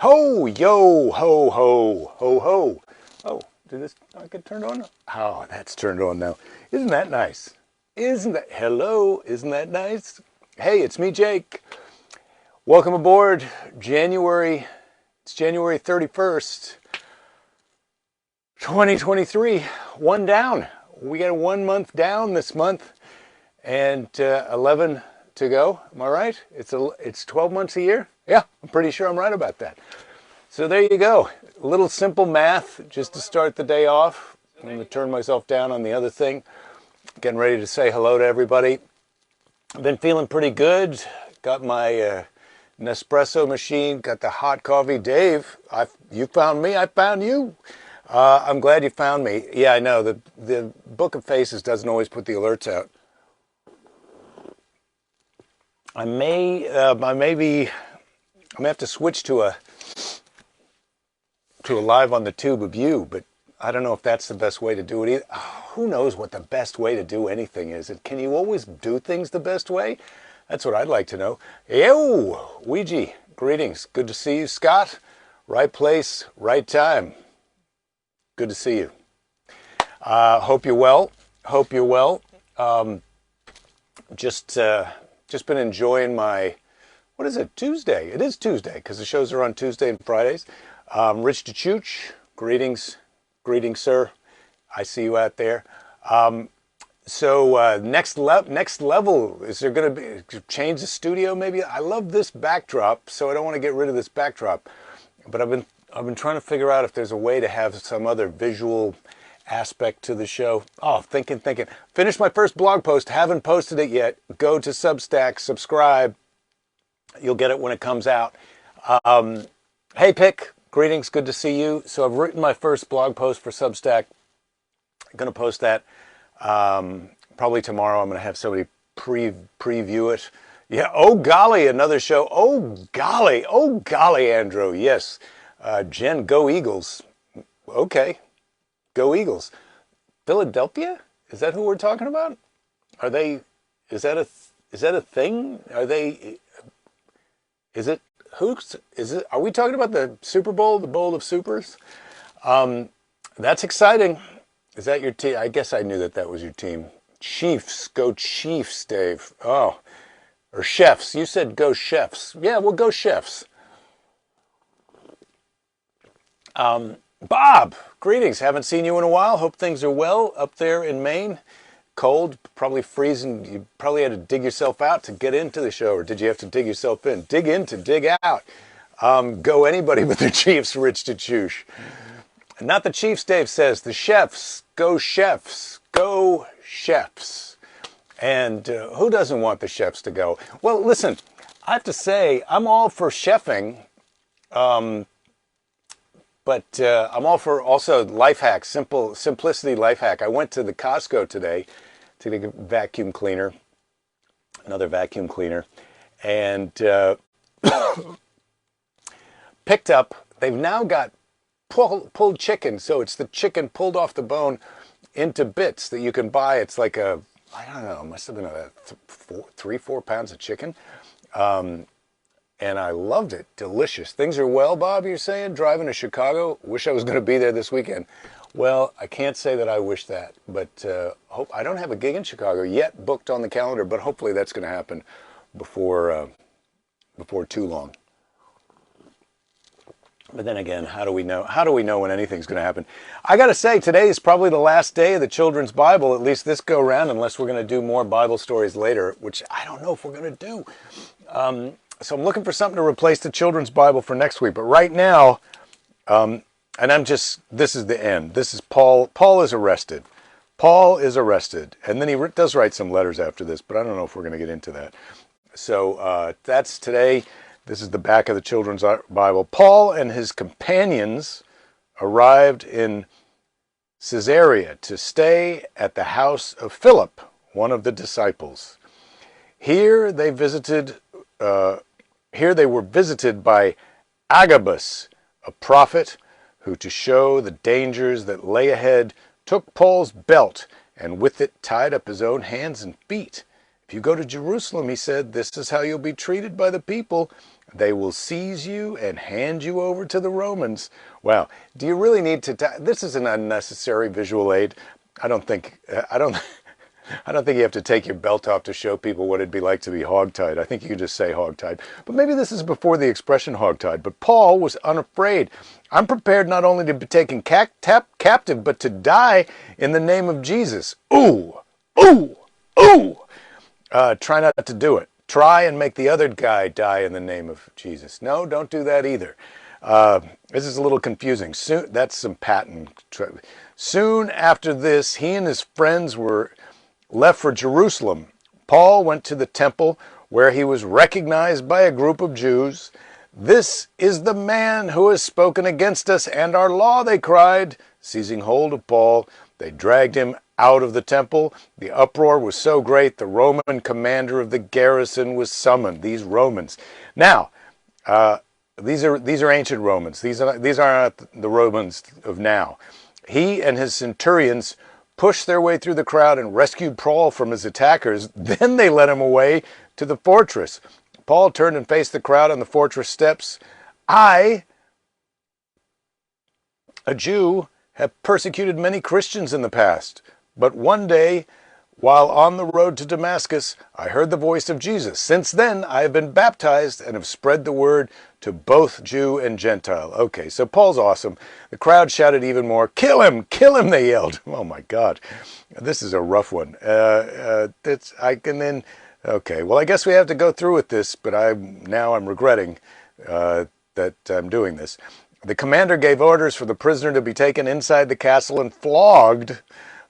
Ho, yo, ho, ho, ho, ho. Oh, did this not get turned on? Oh, that's turned on now. Isn't that nice? Hello, isn't that nice? Hey, it's me, Jake. Welcome aboard. It's January 31st, 2023. One down. We got a 1 month down this month and 11 to go. Am I right? It's 12 months a year? Yeah, I'm pretty sure I'm right about that. So there you go. A little simple math just to start the day off. I'm going to turn myself down on the other thing. Getting ready to say hello to everybody. I've been feeling pretty good. Got my Nespresso machine, got the hot coffee. Dave, you found me, I found you. I'm glad you found me. Yeah, I know, the Book of Faces doesn't always put the alerts out. I may have to switch to a live on the tube of you, but I don't know if that's the best way to do it either. Oh, who knows what the best way to do anything is? Can you always do things the best way? That's what I'd like to know. Yo, Ouija, greetings. Good to see you, Scott. Right place, right time. Good to see you. Hope you're well. Hope you're well. Just been enjoying my, what is it, Tuesday? It is Tuesday, because the shows are on Tuesday and Fridays. Rich DeChooch, greetings. Greetings, sir. I see you out there. So next level, is there going to be, change the studio maybe? I love this backdrop, so I don't want to get rid of this backdrop. But I've been trying to figure out if there's a way to have some other visual aspect to the show. Oh, thinking. Finished my first blog post, haven't posted it yet. Go to Substack, subscribe. You'll get it when it comes out. Hey, Pick, greetings, good to see you. So I've written my first blog post for Substack. I'm going to post that probably tomorrow. I'm going to have somebody preview it. Yeah, oh golly, another show. Oh golly, Andrew. Yes, Jen, go Eagles. Okay, go Eagles. Philadelphia? Is that who we're talking about? Are they? Is that a thing? Are they? Is it? Is it? Are we talking about the Super Bowl, the Bowl of Supers? That's exciting. Is that your team? I guess I knew that was your team. Chiefs, go Chiefs, Dave. Oh, or Chefs. You said go Chefs. Yeah, we'll go Chefs. Bob, greetings. Haven't seen you in a while. Hope things are well up there in Maine. Cold, probably freezing. You probably had to dig yourself out to get into the show, or did you have to dig yourself in? Dig in to dig out. Go anybody but the Chiefs, Rich DeChooch. Not the Chiefs, Dave says. The Chefs. Go Chefs. Go Chefs. And who doesn't want the chefs to go? Well, listen, I have to say, I'm all for chefing. But I'm all for also life hacks, simplicity life hack. I went to the Costco today to get a vacuum cleaner, another vacuum cleaner, and picked up, they've now got pulled chicken. So it's the chicken pulled off the bone into bits that you can buy. It's like I don't know, must have been 3-4 pounds of chicken. And I loved it. Delicious. Things are well, Bob, you're saying? Driving to Chicago? Wish I was going to be there this weekend. Well, I can't say that I wish that. But I don't have a gig in Chicago yet booked on the calendar, but hopefully that's going to happen before too long. But then again, how do we know? How do we know when anything's going to happen? I got to say, today is probably the last day of the Children's Bible, at least this go round, unless we're going to do more Bible stories later, which I don't know if we're going to do. So I'm looking for something to replace the Children's Bible for next week. But right now, and this is the end. This is Paul. Paul is arrested. Paul is arrested. And then he does write some letters after this, but I don't know if we're going to get into that. So that's today. This is the back of the Children's Bible. Paul and his companions arrived in Caesarea to stay at the house of Philip, one of the disciples. Here they were visited by Agabus, a prophet, who, to show the dangers that lay ahead, took Paul's belt and with it tied up his own hands and feet. If you go to Jerusalem, he said, this is how you'll be treated by the people. They will seize you and hand you over to the Romans. Wow. Do you really need to? This is an unnecessary visual aid. I don't think. I don't. I don't think you have to take your belt off to show people what it'd be like to be hogtied. I think you can just say hogtied. But maybe this is before the expression hogtied. But Paul was unafraid. I'm prepared not only to be taken captive, but to die in the name of Jesus. Ooh, ooh, ooh. Try not to do it. Try and make the other guy die in the name of Jesus. No, don't do that either. This is a little confusing. Soon, that's some patent. Soon after this, he and his friends were left for Jerusalem. Paul went to the temple where he was recognized by a group of Jews. "This is the man who has spoken against us and our law," they cried. Seizing hold of Paul, they dragged him out of the temple. The uproar was so great, the Roman commander of the garrison was summoned. These Romans. Now, these are ancient Romans. These are not the Romans of now. He and his centurions pushed their way through the crowd and rescued Paul from his attackers. Then they led him away to the fortress. Paul turned and faced the crowd on the fortress steps. "I, a Jew, have persecuted many Christians in the past, but one day, while on the road to Damascus, I heard the voice of Jesus. Since then, I have been baptized and have spread the word to both Jew and Gentile." Okay, so Paul's awesome. The crowd shouted even more. Kill him, they yelled. Oh my God, this is a rough one. Okay, well, I guess we have to go through with this, but I'm regretting that I'm doing this. The commander gave orders for the prisoner to be taken inside the castle and flogged.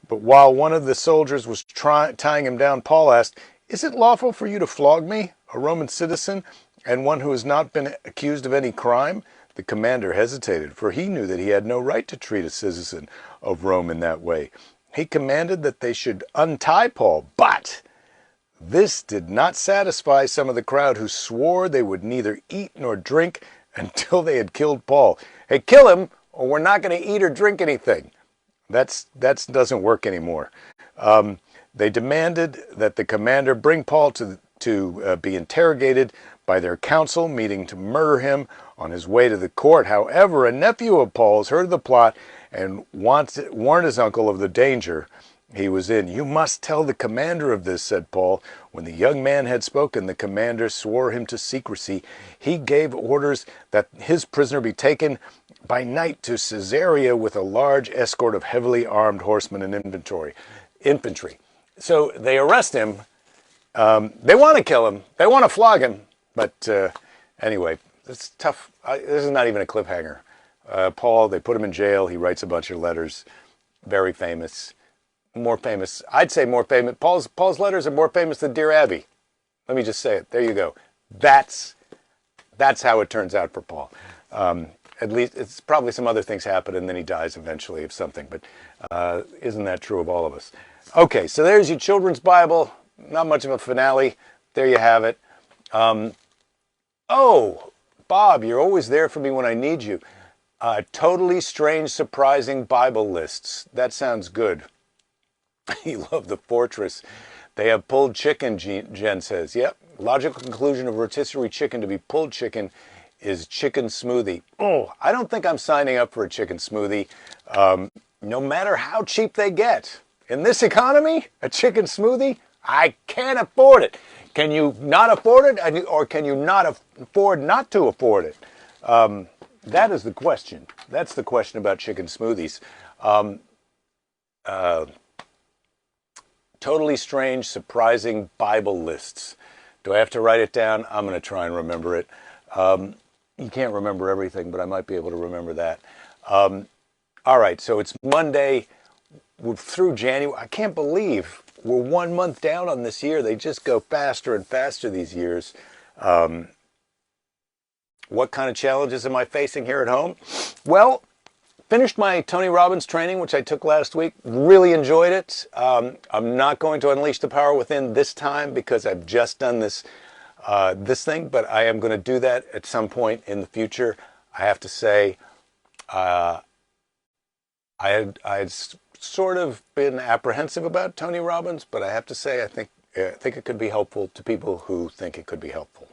But while one of the soldiers was tying him down, Paul asked, "Is it lawful for you to flog me, a Roman citizen, and one who has not been accused of any crime?" The commander hesitated, for he knew that he had no right to treat a citizen of Rome in that way. He commanded that they should untie Paul, but this did not satisfy some of the crowd, who swore they would neither eat nor drink until they had killed Paul. "Hey, kill him, or we're not going to eat or drink anything." That doesn't work anymore. They demanded that the commander bring Paul to be interrogated by their council, meeting to murder him on his way to the court. However, a nephew of Paul's heard of the plot and warned his uncle of the danger he was in. "You must tell the commander of this," said Paul. When the young man had spoken, the commander swore him to secrecy. He gave orders that his prisoner be taken by night to Caesarea with a large escort of heavily armed horsemen and infantry. So they arrest him. They want to kill him. They want to flog him. But anyway, it's tough. This is not even a cliffhanger. Paul, they put him in jail. He writes a bunch of letters. Very famous. More famous. I'd say more famous. Paul's letters are more famous than Dear Abby. Let me just say it. There you go. That's how it turns out for Paul. At least it's probably some other things happen and then he dies eventually of something. But isn't that true of all of us? Okay, so there's your children's Bible. Not much of a finale. There you have it. Oh, Bob, you're always there for me when I need you. Totally strange, surprising Bible lists. That sounds good. You love the fortress. They have pulled chicken, Jen says. Yep. Logical conclusion of rotisserie chicken to be pulled chicken is chicken smoothie. Oh, I don't think I'm signing up for a chicken smoothie, no matter how cheap they get. In this economy, a chicken smoothie? I can't afford it. Can you not afford it? Or can you not afford not to afford it? That is the question. That's the question about chicken smoothies. Totally strange, surprising Bible lists. Do I have to write it down? I'm going to try and remember it. You can't remember everything, but I might be able to remember that. All right, so it's Monday. We're through January. I can't believe we're 1 month down on this year. They just go faster and faster these years. What kind of challenges am I facing here at home? Well, finished my Tony Robbins training, which I took last week. Really enjoyed it. I'm not going to unleash the power within this time because I've just done this thing, but I am going to do that at some point in the future. I have to say, I had sort of been apprehensive about Tony Robbins, but I have to say I think it could be helpful to people who think it could be helpful.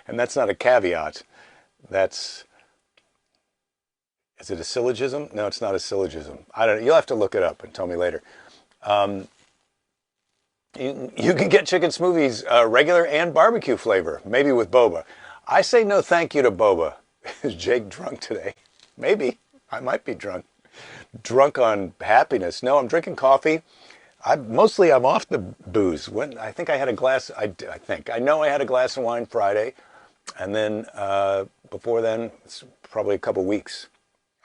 And that's not a caveat. That's, is it a syllogism? No, it's not a syllogism. I don't know. You'll have to look it up and tell me later. You can get chicken smoothies, regular and barbecue flavor, maybe with boba. I say no thank you to boba. Is Jake drunk today? Maybe. I might be drunk. Drunk on happiness. No, I'm drinking coffee. I'm off the booze. I think I had a glass, I know I had a glass of wine Friday. And then before then, it's probably a couple weeks.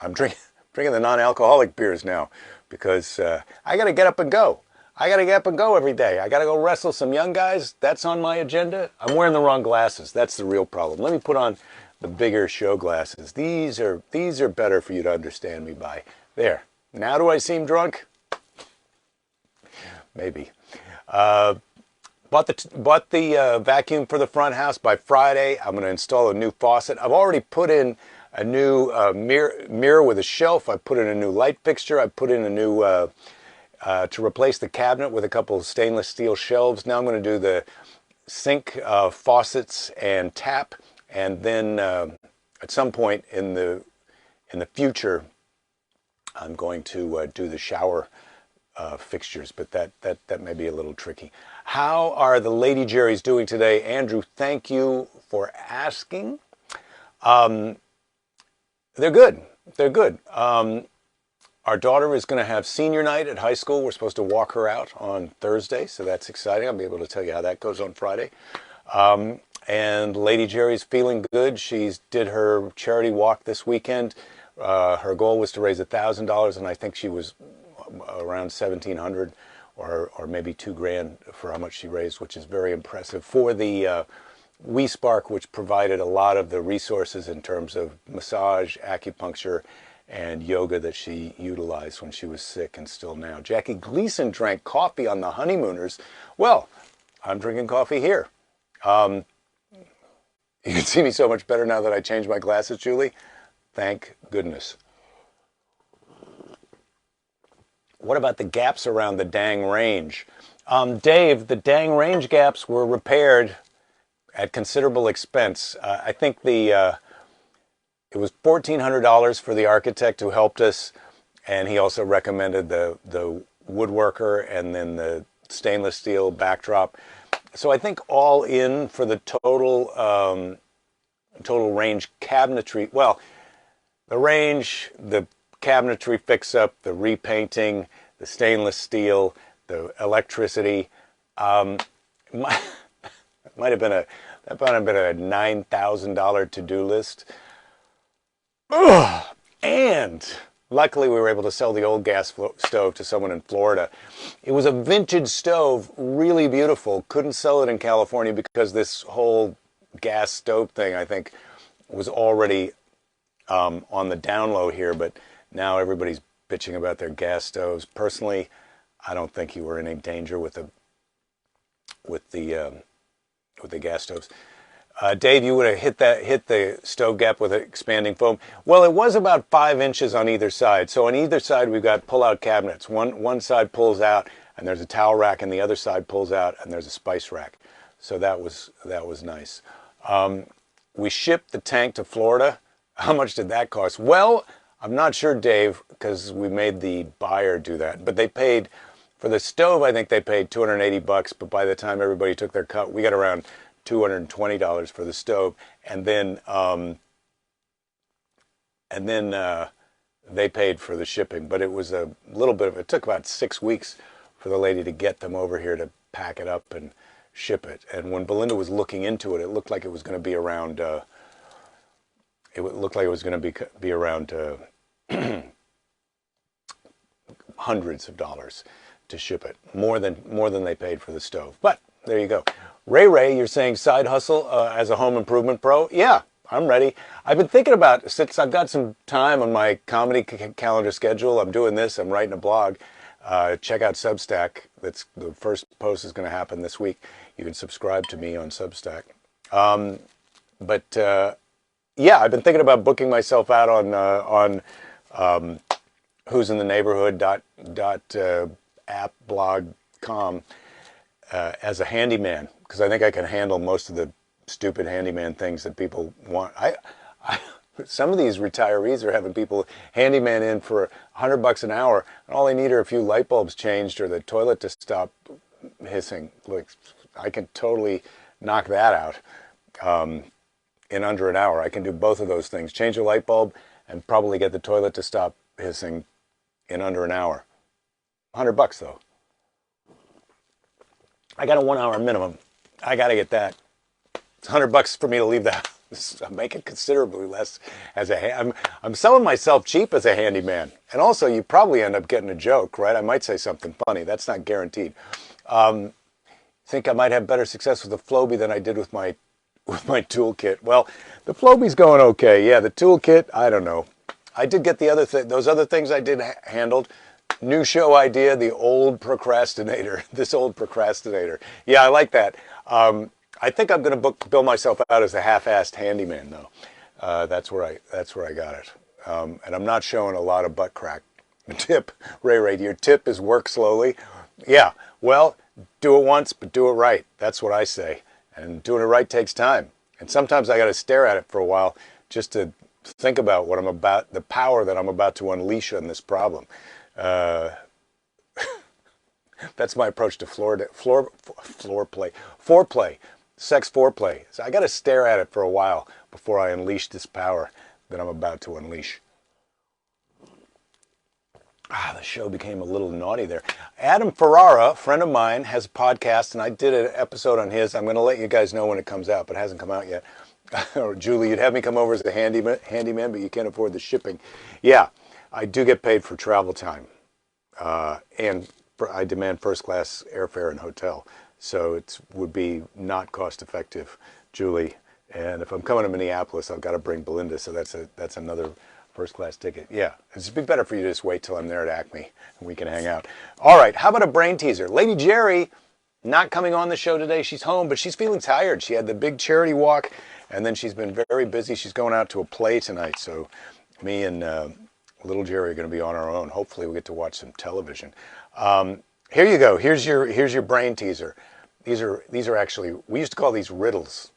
I'm drinking the non-alcoholic beers now because I got to get up and go. I got to get up and go every day. I got to go wrestle some young guys. That's on my agenda. I'm wearing the wrong glasses. That's the real problem. Let me put on the bigger show glasses. These are better for you to understand me by. There. Now do I seem drunk? Maybe. Bought the vacuum for the front house by Friday. I'm going to install a new faucet. I've already put in a new mirror with a shelf. I put in a new light fixture. I put in a new to replace the cabinet with a couple of stainless steel shelves. Now I'm going to do the sink, faucets, and tap, and then at some point in the future, I'm going to do the shower fixtures, but that may be a little tricky. How are the Lady Jerrys doing today? Andrew, thank you for asking. They're good. They're good. Our daughter is going to have senior night at high school. We're supposed to walk her out on Thursday, so that's exciting. I'll be able to tell you how that goes on Friday. And Lady Jerry's feeling good. She did her charity walk this weekend. Her goal was to raise $1,000, and I think she was around $1,700 or maybe $2,000 for how much she raised, which is very impressive. For the WeSpark, which provided a lot of the resources in terms of massage, acupuncture, and yoga that she utilized when she was sick and still now. Jackie Gleason drank coffee on the honeymooners. Well, I'm drinking coffee here. You can see me so much better now that I changed my glasses, Julie. Thank goodness. What about the gaps around the Dang Range? Dave, the Dang Range gaps were repaired at considerable expense. I think it was $1,400 for the architect who helped us, and he also recommended the woodworker and then the stainless steel backdrop. So I think all in for the total range cabinetry, well, the range, the cabinetry fix-up, the repainting, the stainless steel, the electricity, might have been a $9,000 to-do list. Ugh. And luckily we were able to sell the old gas stove to someone in Florida. It was a vintage stove, really beautiful. Couldn't sell it in California because this whole gas stove thing, I think, was already on the down low here, but now everybody's bitching about their gas stoves. Personally, I don't think you were in any danger with the gas stoves. Dave, you would have hit the stove gap with expanding foam. Well, it was about 5 inches on either side. So on either side, we've got pull-out cabinets. One side pulls out, and there's a towel rack, and the other side pulls out, and there's a spice rack. So that was nice. We shipped the tank to Florida. How much did that cost? Well, I'm not sure, Dave, because we made the buyer do that. But they paid for the stove. I think they paid $280. But by the time everybody took their cut, we got around $220 for the stove, and then they paid for the shipping. But it was a little bit of, it took about 6 weeks for the lady to get them over here to pack it up and ship it. And when Belinda was looking into it, it looked like it was going to be around hundreds of dollars to ship it, more than they paid for the stove. But there you go. Ray, you're saying side hustle as a home improvement pro? Yeah, I'm ready. I've been thinking about, since I've got some time on my comedy calendar schedule, I'm doing this, I'm writing a blog. Check out Substack. That's the first post is going to happen this week. You can subscribe to me on Substack. Yeah, I've been thinking about booking myself out on who's in the neighborhood app blog.com as a handyman, because I think I can handle most of the stupid handyman things that people want. Some of these retirees are having people handyman in for $100 an hour, and all they need are a few light bulbs changed or the toilet to stop hissing. Like, I can totally knock that out in under an hour. I can do both of those things: change a light bulb and probably get the toilet to stop hissing in under an hour. $100 though. I got a 1 hour minimum. I got to get that. It's $100 for me to leave the house. I'm making considerably less as I'm selling myself cheap as a handyman. And also, you probably end up getting a joke, right? I might say something funny. That's not guaranteed. Think I might have better success with the Flowbee than I did with my toolkit. Well, the Flowbee's going okay. Yeah, the toolkit, I don't know. I did get those other things I did handled. New show idea, the old procrastinator. This old procrastinator. Yeah, I like that. I think I'm going to bill myself out as a half-assed handyman, though. That's where I got it. And I'm not showing a lot of butt crack. Tip, Ray, your tip is work slowly. Yeah, well, do it once, but do it right. That's what I say. And doing it right takes time. And sometimes I got to stare at it for a while just to think about what I'm about, the power that I'm about to unleash on this problem. That's my approach to foreplay, sex foreplay. So I got to stare at it for a while before I unleash this power that I'm about to unleash. The show became a little naughty there. Adam Ferrara, a friend of mine, has a podcast, and I did an episode on his. I'm going to let you guys know when it comes out, but it hasn't come out yet. Or Julie, you'd have me come over as a handyman, but you can't afford the shipping. Yeah, I do get paid for travel time, and I demand first-class airfare and hotel, so it would be not cost-effective, Julie. And if I'm coming to Minneapolis, I've got to bring Belinda, so that's another first-class ticket. Yeah, it'd be better for you to just wait till I'm there at Acme and we can hang out. All right, how about a brain teaser? Lady Jerry, not coming on the show today. She's home, but she's feeling tired. She had the big charity walk, and then she's been very busy. She's going out to a play tonight, so me and little Jerry are going to be on our own. Hopefully, we get to watch some television. Here you go. Here's your brain teaser. These are actually, we used to call these riddles,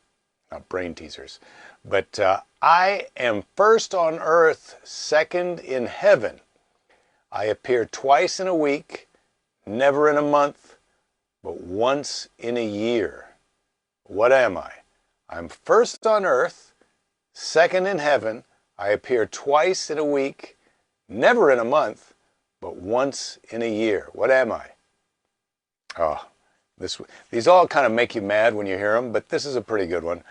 not brain teasers. But I am first on earth, second in heaven. I appear twice in a week, never in a month, but once in a year. What am I? I'm first on earth, second in heaven. I appear twice in a week, never in a month, but once in a year. What am I? Oh, these all kind of make you mad when you hear them, but this is a pretty good one.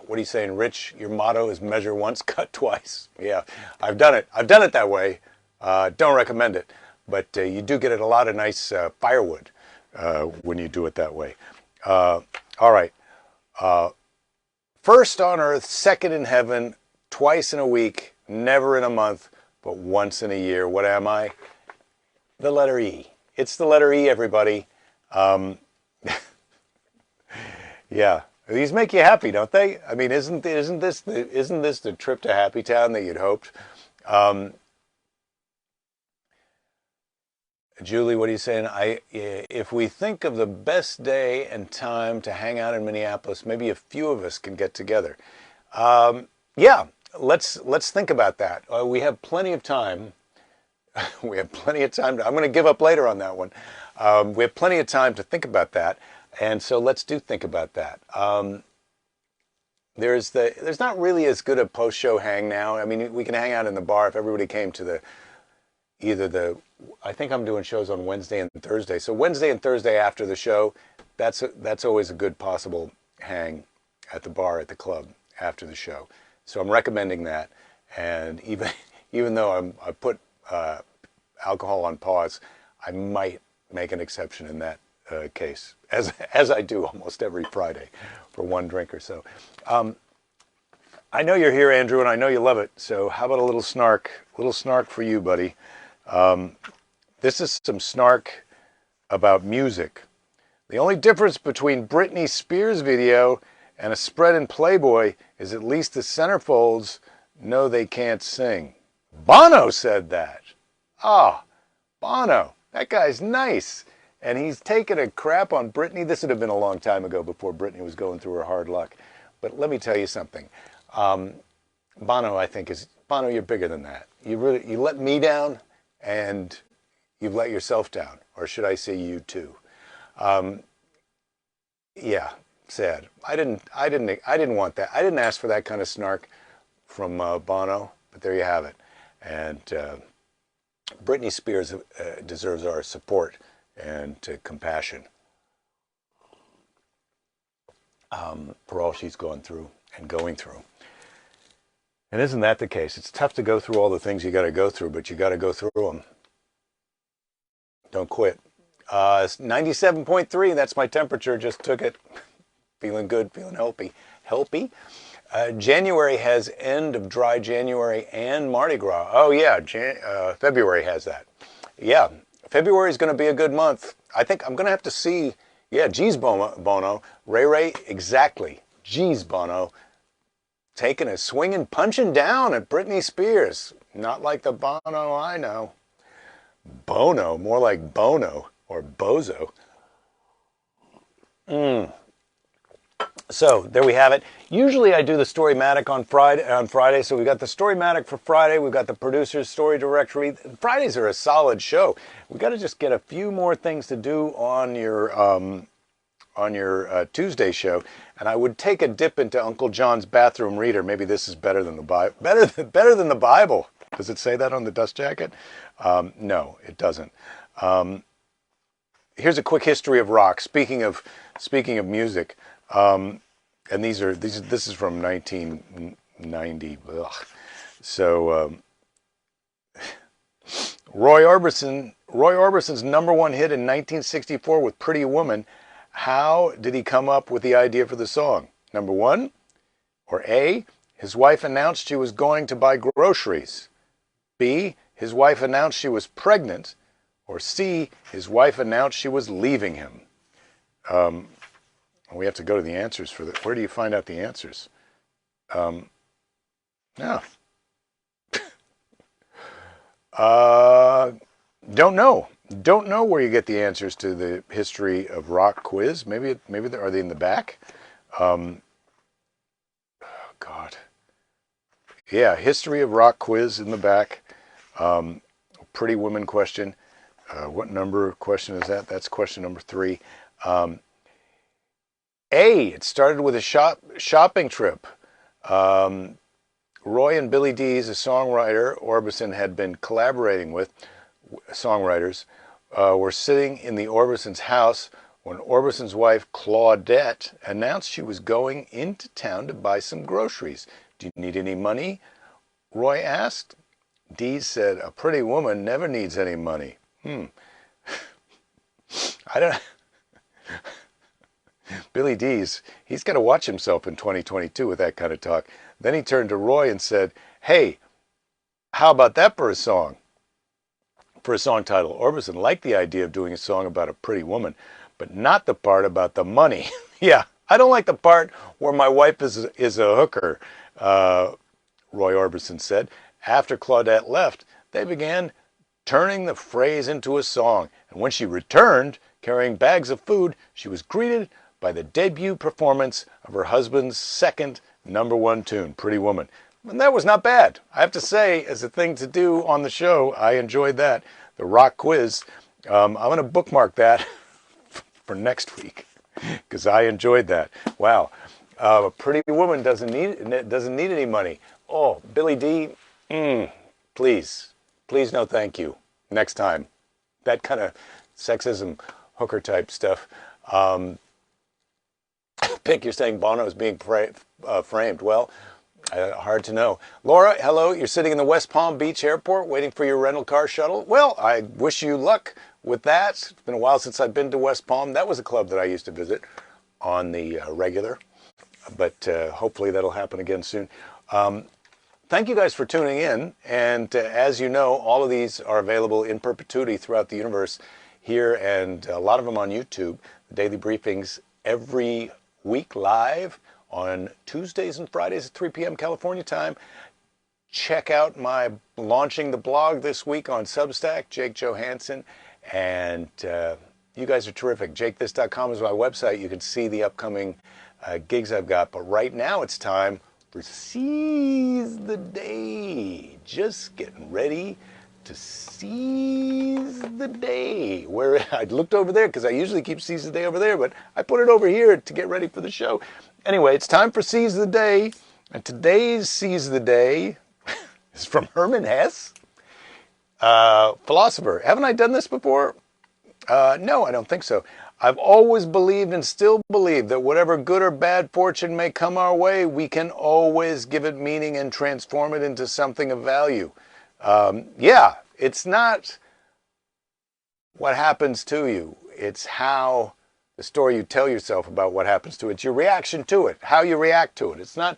What are you saying, Rich? Your motto is measure once, cut twice. Yeah, I've done it. I've done it that way. Don't recommend it, but you do get a lot of nice firewood when you do it that way. All right. First on earth, second in heaven, twice in a week, never in a month, but once in a year. What am I? The letter E. It's the letter E, everybody. Yeah. These make you happy, don't they? I mean, isn't this the trip to Happy Town that you'd hoped? Julie, what are you saying? If we think of the best day and time to hang out in Minneapolis, maybe a few of us can get together. Yeah, let's think about that. We have plenty of time. We have plenty of time. I'm going to give up later on that one. We have plenty of time to think about that. And so let's think about that. There's not really as good a post-show hang now. I mean, we can hang out in the bar if everybody came to I think I'm doing shows on Wednesday and Thursday. So Wednesday and Thursday after the show, that's always a good possible hang at the bar at the club after the show. So I'm recommending that. And even though I put alcohol on pause, I might make an exception in that case, as I do almost every Friday for one drink or so. I know you're here, Andrew, and I know you love it. So how about a little snark? A little snark for you, buddy. This is some snark about music. The only difference between Britney Spears' video and a spread in Playboy is at least the centerfolds know they can't sing. Bono said that. Ah, Bono. That guy's nice. And he's taking a crap on Britney. This would have been a long time ago before Britney was going through her hard luck. But let me tell you something. Bono, I think, Bono, you're bigger than that. You let me down, and you've let yourself down. Or should I say you too? Yeah, sad. I didn't want that. I didn't ask for that kind of snark from Bono, but there you have it. And Britney Spears deserves our support and compassion for all she's gone through and going through. And isn't that the case? It's tough to go through all the things you got to go through, but you got to go through them. Don't quit. It's 97.3. That's my temperature. Just took it. Feeling good. Feeling healthy. January has end of dry January and Mardi Gras. Oh yeah, February has that. Yeah, February is going to be a good month. I think I'm going to have to see. Yeah, geez, Bono, Ray, exactly. Geez, Bono, taking a swinging, punching down at Britney Spears. Not like the Bono I know. Bono, more like Bono or Bozo. So there we have it. Usually I do the Storymatic on Friday. So we got the Storymatic for Friday. We've got the producer's story directory. Fridays are a solid show. We got to just get a few more things to do on your Tuesday show. And I would take a dip into Uncle John's bathroom reader. Maybe this is better than the Bible. Better than the Bible. Does it say that on the dust jacket? No, it doesn't. Here's a quick history of rock. Speaking of music. And this is from 1990. Ugh. So Roy Orbison's number one hit in 1964 with Pretty Woman. How did he come up with the idea for the song? Number one, or A, his wife announced she was going to buy groceries. B, his wife announced she was pregnant. Or C, his wife announced she was leaving him. We have to go to the answers for that. Where do you find out the answers? No. Don't know. Don't know where you get the answers to the history of rock quiz. Maybe are they in the back? Oh God. Yeah, history of rock quiz in the back. Pretty Woman question. What number question is that? That's question number 3. A, it started with a shopping trip. Roy and Billy Dees, a songwriter Orbison had been collaborating with, songwriters, were sitting in the Orbisons' house when Orbison's wife, Claudette, announced she was going into town to buy some groceries. Do you need any money? Roy asked. Dees said, a pretty woman never needs any money. I don't... Billy Dees, he's got to watch himself in 2022 with that kind of talk. Then he turned to Roy and said, hey, how about that for a song? For a song title. Orbison liked the idea of doing a song about a pretty woman, but not the part about the money. Yeah, I don't like the part where my wife is a hooker, Roy Orbison said. After Claudette left, they began turning the phrase into a song. And when she returned, carrying bags of food, she was greeted by the debut performance of her husband's second #1 tune, Pretty Woman. And that was not bad. I have to say, as a thing to do on the show, I enjoyed that. The rock quiz. I'm going to bookmark that for next week because I enjoyed that. Wow. A pretty woman doesn't need any money. Oh, Billy D, please no thank you. Next time. That kind of sexism, hooker type stuff. Pick, you're saying Bono is being framed. Well, hard to know. Laura, hello. You're sitting in the West Palm Beach airport waiting for your rental car shuttle. Well, I wish you luck with that. It's been a while since I've been to West Palm. That was a club that I used to visit on the regular. But hopefully that'll happen again soon. Thank you guys for tuning in. And as you know, all of these are available in perpetuity throughout the universe here, and a lot of them on YouTube. The daily briefings every week live on Tuesdays and Fridays at 3 p.m. California time. Check out my launching the blog this week on Substack, Jake Johannsen. And You guys are terrific. JakeThis.com is my website. You can see the upcoming gigs I've got. But right now it's time for Seize the Day. Just getting ready to seize the day. Where I looked over there because I usually keep Seize the Day over there, but I put it over here to get ready for the show. Anyway, it's time for Seize the Day. And today's Seize the Day is from Hermann Hesse, philosopher. Haven't I done this before? No, I don't think so. I've always believed and still believe that whatever good or bad fortune may come our way, we can always give it meaning and transform it into something of value. Yeah, it's not what happens to you. It's how the story you tell yourself about what happens to it. It's your reaction to it, how you react to it. It's not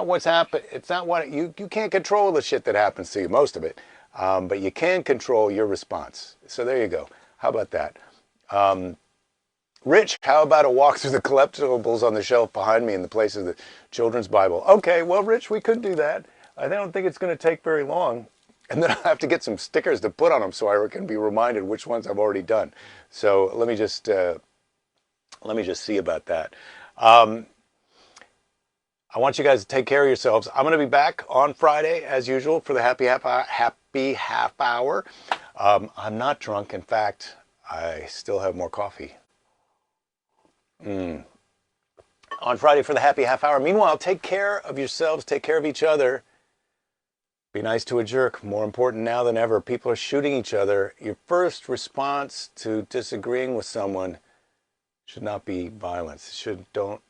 what's happened. It's not what you can't control the shit that happens to you, most of it. But you can control your response. So there you go. How about that? Rich, how about a walk through the collectibles on the shelf behind me in the place of the children's Bible? Okay, well, Rich, we could do that. I don't think it's going to take very long. And then I have to get some stickers to put on them so I can be reminded which ones I've already done. So let me just see about that. I want you guys to take care of yourselves. I'm going to be back on Friday, as usual, for the happy half hour. I'm not drunk. In fact, I still have more coffee. On Friday for the happy half hour. Meanwhile, take care of yourselves. Take care of each other. Be nice to a jerk. More important now than ever. People are shooting each other. Your first response to disagreeing with someone should not be violence. Don't.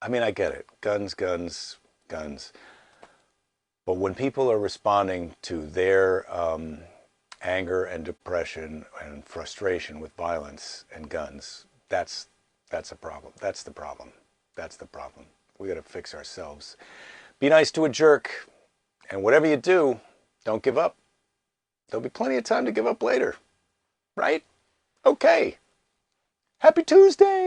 I mean, I get it. Guns. But when people are responding to their anger and depression and frustration with violence and guns, that's a problem. That's the problem. We got to fix ourselves. Be nice to a jerk. And whatever you do, don't give up. There'll be plenty of time to give up later. Right? Okay. Happy Tuesday!